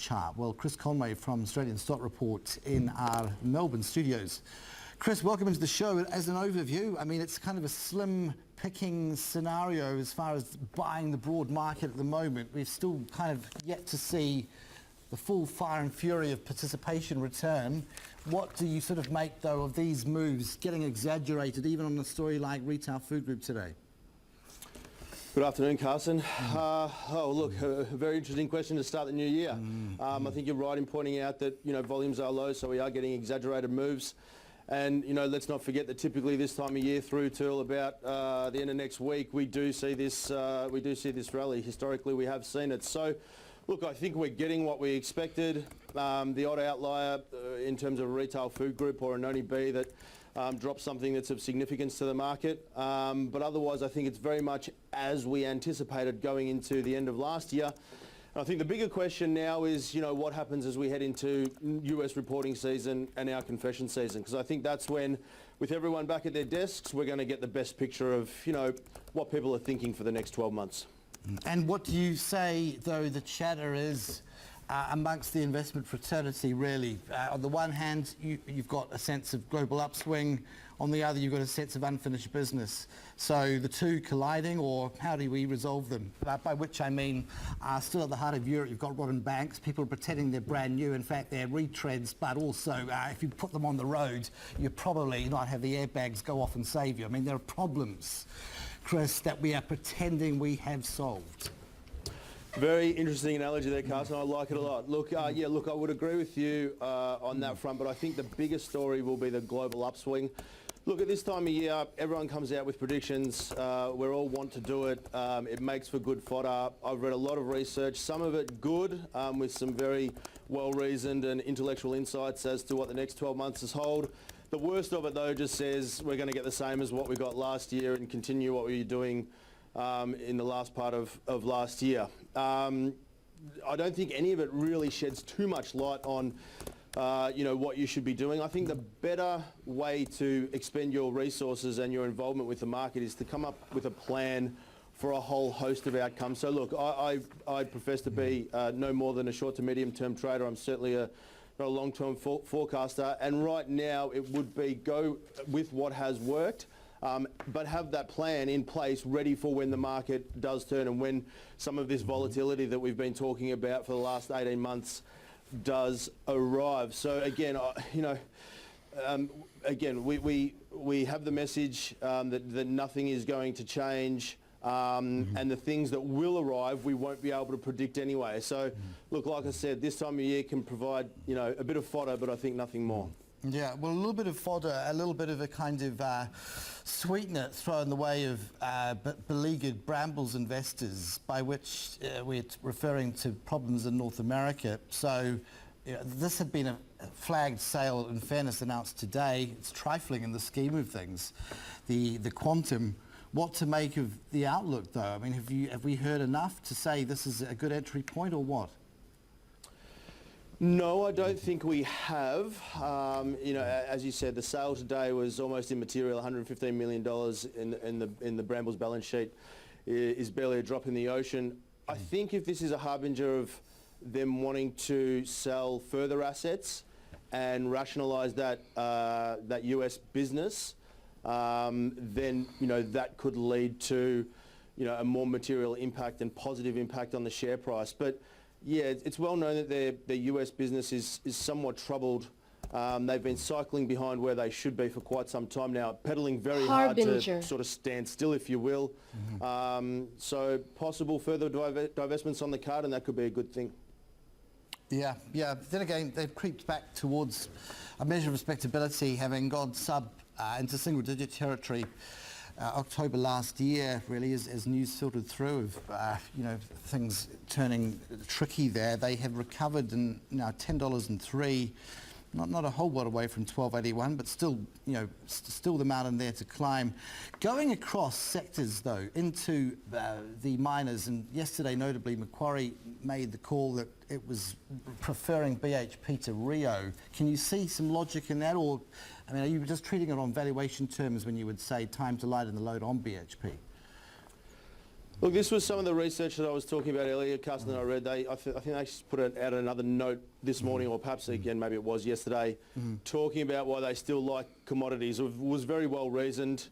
chart? Well, Chris Conway from Australian Stock Report in our Melbourne studios. Chris, welcome into the show. As an overview, I mean, it's kind of a slim picking scenario as far as buying the broad market at the moment. We've still kind of yet to see the full fire and fury of participation return. What do you sort of make, though, of these moves getting exaggerated, even on a story like Retail Food Group today? Good afternoon, Carson. Look, a very interesting question to start the new year. I think you're right in pointing out that, volumes are low, so we are getting exaggerated moves. And, let's not forget that typically this time of year through till about the end of next week, we do see this rally. Historically, we have seen it. So, look, I think we're getting what we expected. The odd outlier in terms of a Retail Food Group or a Noni B that drops something that's of significance to the market. But otherwise, I think it's very much as we anticipated going into the end of last year. And I think the bigger question now is, what happens as we head into US reporting season and our confession season? Because I think that's when, with everyone back at their desks, we're going to get the best picture of, what people are thinking for the next 12 months. And what do you say, though, the chatter is amongst the investment fraternity, really? On the one hand, you've got a sense of global upswing. On the other, you've got a sense of unfinished business. So the two colliding, or how do we resolve them? By which I mean, still at the heart of Europe, you've got rotten banks. People are pretending they're brand new. In fact, they're retreads. But also, if you put them on the road, you probably not have the airbags go off and save you. I mean, there are problems, Chris, that we are pretending we have solved. Very interesting analogy there, Carson. I like it a lot. Look, I would agree with you on that front, but I think the biggest story will be the global upswing. Look, at this time of year, everyone comes out with predictions. We all want to do it. It makes for good fodder. I've read a lot of research, some of it good, with some very well-reasoned and intellectual insights as to what the next 12 months is hold. The worst of it, though, just says we're going to get the same as what we got last year and continue what we were doing in the last part of last year. I don't think any of it really sheds too much light on what you should be doing. I think the better way to expend your resources and your involvement with the market is to come up with a plan for a whole host of outcomes. So look, I profess to be no more than a short to medium term trader. I'm certainly not a long-term forecaster, and right now it would be go with what has worked, but have that plan in place ready for when the market does turn and when some of this volatility that we've been talking about for the last 18 months does arrive. So again, we have the message that nothing is going to change, and the things that will arrive we won't be able to predict anyway. So look, like I said, this time of year can provide a bit of fodder, but I think nothing more. Yeah, well, a little bit of fodder, a little bit of a kind of sweetener thrown in the way of beleaguered Brambles investors, by which we're referring to problems in North America. So this had been a flagged sale, in fairness, announced today. It's trifling in the scheme of things, the quantum. What to make of the outlook, though? I mean, have we heard enough to say this is a good entry point, or what? No, I don't think we have. As you said, the sale today was almost immaterial. $115 million in the Brambles balance sheet is barely a drop in the ocean. I think if this is a harbinger of them wanting to sell further assets and rationalise that US business, then that could lead to a more material impact and positive impact on the share price. But yeah, it's well known that their US business is somewhat troubled. They've been cycling behind where they should be for quite some time now, pedaling very hard to sort of stand still, if you will. So possible further divestments on the card, and that could be a good thing. Yeah. Then again, they've creeped back towards a measure of respectability, having gone into single-digit territory October last year, really, as news filtered through of things turning tricky there. They have recovered and now $10.03, not a whole lot away from $12.81, but still, still the mountain there to climb. Going across sectors, though, into the miners, and yesterday, notably, Macquarie made the call that it was preferring BHP to Rio. Can you see some logic in that, or, I mean, are you just treating it on valuation terms when you would say time to lighten the load on BHP? Look, this was some of the research that I was talking about earlier, Carsten, that I read. I think they just put out another note this morning, or perhaps again, maybe it was yesterday, talking about why they still like commodities. It was very well reasoned.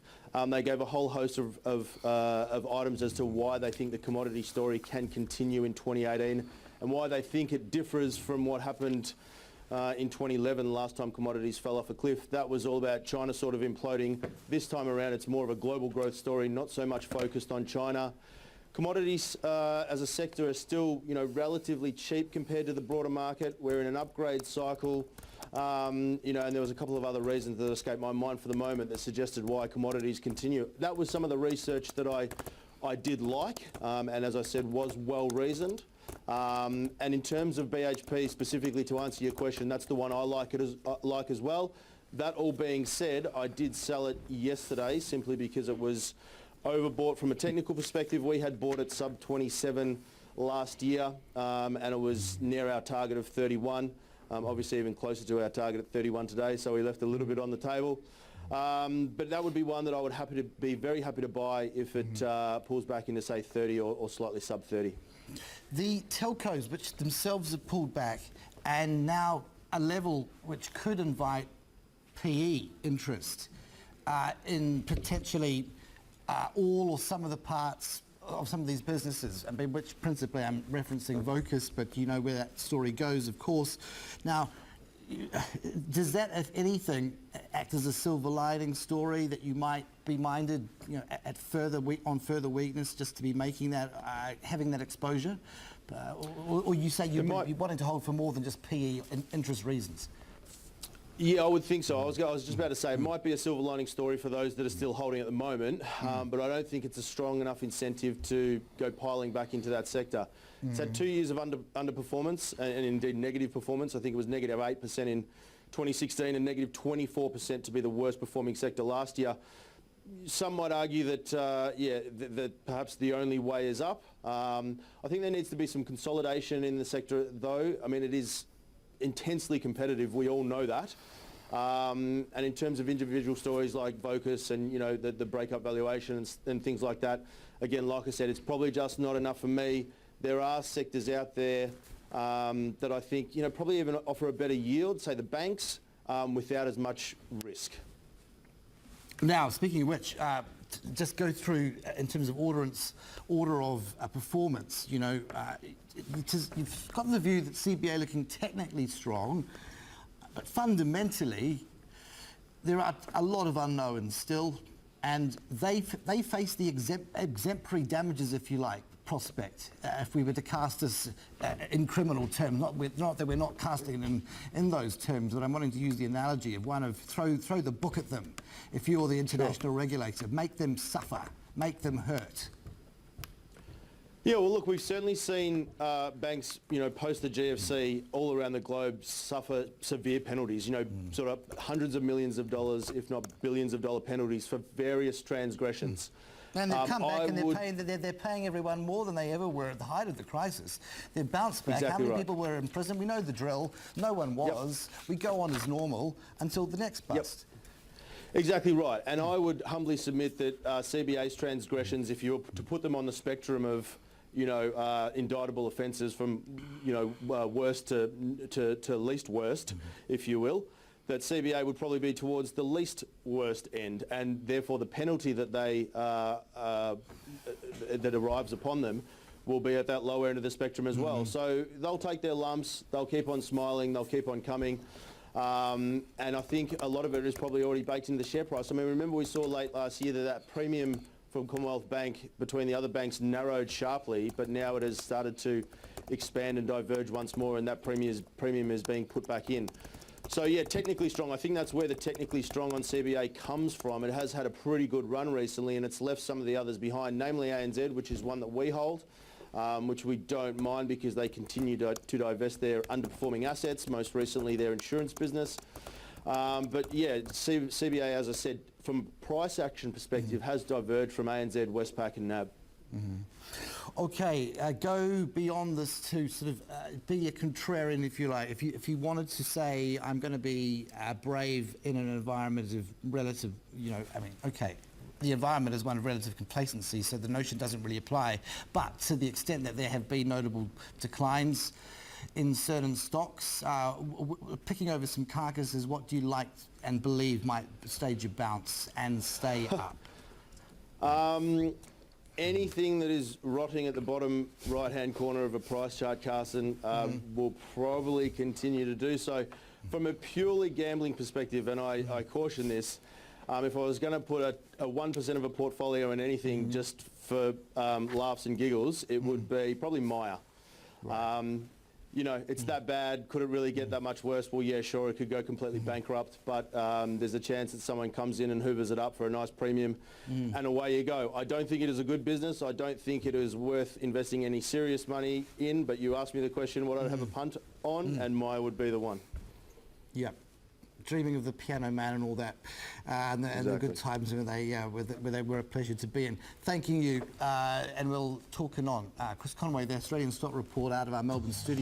They gave a whole host of items as to why they think the commodity story can continue in 2018 and why they think it differs from what happened in 2011, last time commodities fell off a cliff. That was all about China sort of imploding. This time around, it's more of a global growth story, not so much focused on China. Commodities as a sector are still, relatively cheap compared to the broader market. We're in an upgrade cycle, and there was a couple of other reasons that escaped my mind for the moment that suggested why commodities continue. That was some of the research that I did like, and as I said, was well reasoned. And in terms of BHP specifically, to answer your question, that's the one I like as well. That all being said, I did sell it yesterday simply because it was overbought from a technical perspective. We had bought it sub 27 last year, and it was near our target of 31. Obviously even closer to our target at 31 today, so we left a little bit on the table. But that would be one that I would be very happy to buy if it pulls back into, say, 30 or slightly sub 30. The telcos, which themselves have pulled back, and now a level which could invite PE interest in potentially all or some of the parts of some of these businesses, which principally I'm referencing Vocus, but you know where that story goes, of course. Now, does that, if anything, act as a silver lining story that you might be minded, at further weakness, just to be making that, having that exposure, or you say you're wanting to hold for more than just PE interest reasons? Yeah, I would think so. I was just about to say it might be a silver lining story for those that are still holding at the moment, but I don't think it's a strong enough incentive to go piling back into that sector. It's had 2 years of underperformance and indeed negative performance. I think it was negative 8% in 2016 and negative 24% to be the worst performing sector last year. Some might argue that, that perhaps the only way is up. I think there needs to be some consolidation in the sector, though. I mean, it is intensely competitive. We all know that. And in terms of individual stories like Vocus and, the breakup valuations and things like that, again, like I said, it's probably just not enough for me. There are sectors out there that I think, probably even offer a better yield, say the banks, without as much risk. Now, speaking of which, just go through in terms of order of performance. You've got the view that CBA looking technically strong, but fundamentally there are a lot of unknowns still, and they face the exemplary damages, if you like, prospect, if we were to cast this in criminal terms, not that we're not casting it in those terms, but I'm wanting to use the analogy of one of throw the book at them if you're the international regulator, make them suffer, make them hurt. Yeah, well, look, we've certainly seen banks, post the GFC all around the globe suffer severe penalties, sort of hundreds of millions of dollars, if not billions of dollar penalties for various transgressions. And they've come back and they're paying everyone more than they ever were at the height of the crisis. They've bounced back. Exactly. How many people were in prison? We know the drill. No one was. Yep. We go on as normal until the next bust. Yep. Exactly right. And I would humbly submit that CBA's transgressions, if you were to put them on the spectrum of, indictable offences from, worst to least worst, if you will, that CBA would probably be towards the least worst end, and therefore the penalty that that arrives upon them will be at that lower end of the spectrum as well. So they'll take their lumps, they'll keep on smiling, they'll keep on coming, and I think a lot of it is probably already baked into the share price. I mean, remember we saw late last year that premium from Commonwealth Bank between the other banks narrowed sharply, but now it has started to expand and diverge once more, and that premium is being put back in. So yeah, technically strong. I think that's where the technically strong on CBA comes from. It has had a pretty good run recently, and it's left some of the others behind, namely ANZ, which is one that we hold, which we don't mind because they continue to divest their underperforming assets, most recently their insurance business. But yeah, CBA, as I said, from a price action perspective, has diverged from ANZ, Westpac and NAB. Okay, go beyond this to sort of be a contrarian, if you like. If you wanted to say, I'm going to be brave in an environment of relative, the environment is one of relative complacency, so the notion doesn't really apply. But to the extent that there have been notable declines in certain stocks, picking over some carcasses, what do you like and believe might stage a bounce and stay up? Anything that is rotting at the bottom right-hand corner of a price chart, Carson, will probably continue to do so. From a purely gambling perspective, and I caution this, if I was going to put a 1% of a portfolio in anything just for laughs and giggles, it would be probably Myer. Right. You know, it's that bad. Could it really get that much worse? Well, yeah, sure, it could go completely bankrupt, but there's a chance that someone comes in and hoovers it up for a nice premium, and away you go. I don't think it is a good business. I don't think it is worth investing any serious money in, but you asked me the question what I'd have a punt on, and Myer would be the one. Yeah. Dreaming of the Piano Man and all that, and the good times where they were a pleasure to be in. Thanking you, and we'll talk anon. Chris Conway, the Australian Stock Report out of our Melbourne studio.